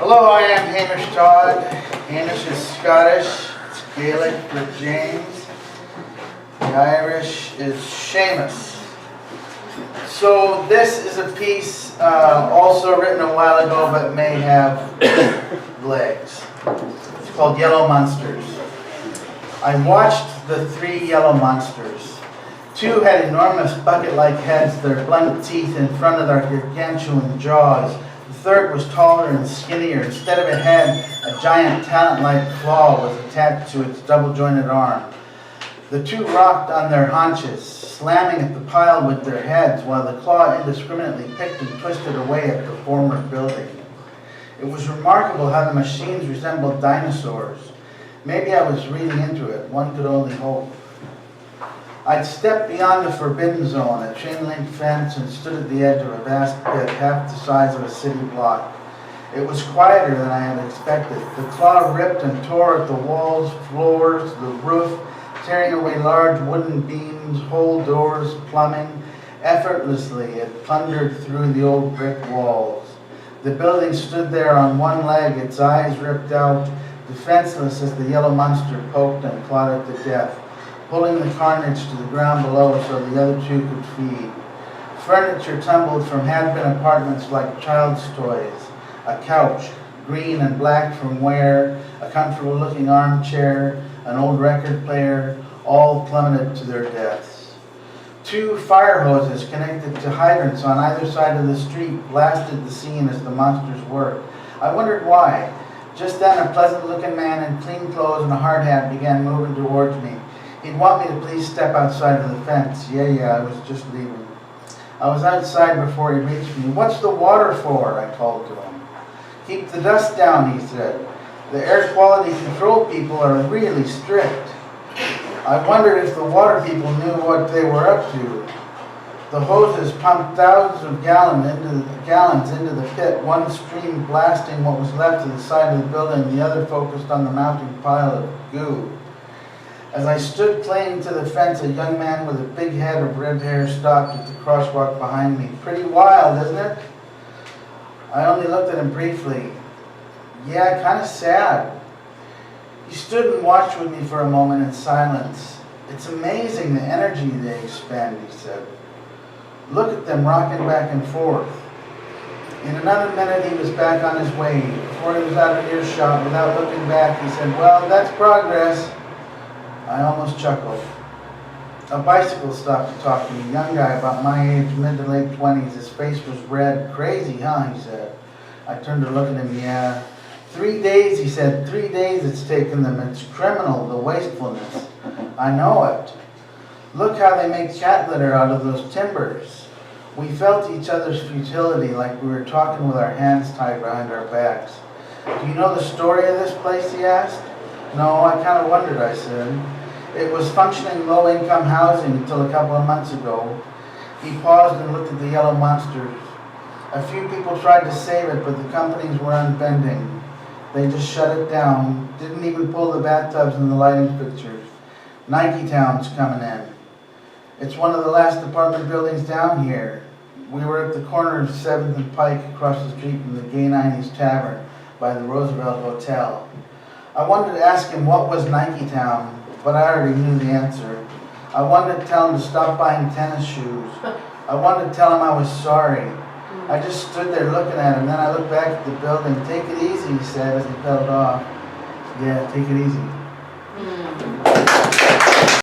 Hello, I am Hamish Todd. Hamish is Scottish, it's Gaelic for James. The Irish is Seamus. So this is a piece also written a while ago but may have legs. It's called Yellow Monsters. I watched the three yellow monsters. Two had enormous bucket-like heads, their blunt teeth in front of their gargantuan jaws. The third was taller and skinnier. Instead of a head, a giant talent-like claw was attached to its double-jointed arm. The two rocked on their haunches, slamming at the pile with their heads, while the claw indiscriminately picked and twisted away at the former building. It was remarkable how the machines resembled dinosaurs. Maybe I was reading into it. One could only hope. I'd stepped beyond the forbidden zone, a chain-link fence, and stood at the edge of a vast pit, half the size of a city block. It was quieter than I had expected. The claw ripped and tore at the walls, floors, the roof, tearing away large wooden beams, whole doors, plumbing. Effortlessly, it plundered through the old brick walls. The building stood there on one leg, its eyes ripped out, defenseless as the yellow monster poked and clawed it to death, pulling the carnage to the ground below so the other two could feed. Furniture tumbled from had-been apartments like child's toys. A couch, green and black from wear, a comfortable-looking armchair, an old record player, all plummeted to their deaths. Two fire hoses connected to hydrants on either side of the street blasted the scene as the monsters worked. I wondered why. Just then, a pleasant-looking man in clean clothes and a hard hat began moving towards me. He'd want me to please step outside of the fence. Yeah, I was just leaving. I was outside before he reached me. "What's the water for?" I called to him. "Keep the dust down," he said. "The air quality control people are really strict." I wondered if the water people knew what they were up to. The hoses pumped thousands of gallons into the pit, one stream blasting what was left of the side of the building, the other focused on the mounting pile of goo. As I stood clinging to the fence, a young man with a big head of red hair stopped at the crosswalk behind me. "Pretty wild, isn't it?" I only looked at him briefly. "Yeah, kind of sad." He stood and watched with me for a moment in silence. "It's amazing the energy they expend," he said. "Look at them rocking back and forth." In another minute he was back on his way. Before he was out of earshot, without looking back, he said, "Well, that's progress." I almost chuckled. A bicycle stopped to talk to me. A young guy about my age, mid to late 20s. His face was red. "Crazy, huh?" he said. I turned to look at him. "Yeah. 3 days," he said. 3 days it's taken them. It's criminal, the wastefulness. "I know it. Look how they make cat litter out of those timbers." We felt each other's futility, like we were talking with our hands tied behind our backs. "Do you know the story of this place?" he asked. "No, I kind of wondered," I said. "It was functioning low-income housing until a couple of months ago." He paused and looked at the yellow monsters. "A few people tried to save it, but the companies were unbending. They just shut it down, didn't even pull the bathtubs and the lighting fixtures. Nike Town's coming in. It's one of the last apartment buildings down here. We were at the corner of 7th and Pike across the street from the Gay 90s Tavern by the Roosevelt Hotel." I wanted to ask him what was Nike Town, but I already knew the answer. I wanted to tell him to stop buying tennis shoes. I wanted to tell him I was sorry. I just stood there looking at him, then I looked back at the building. "Take it easy," he said as he pedaled off. "Yeah, take it easy."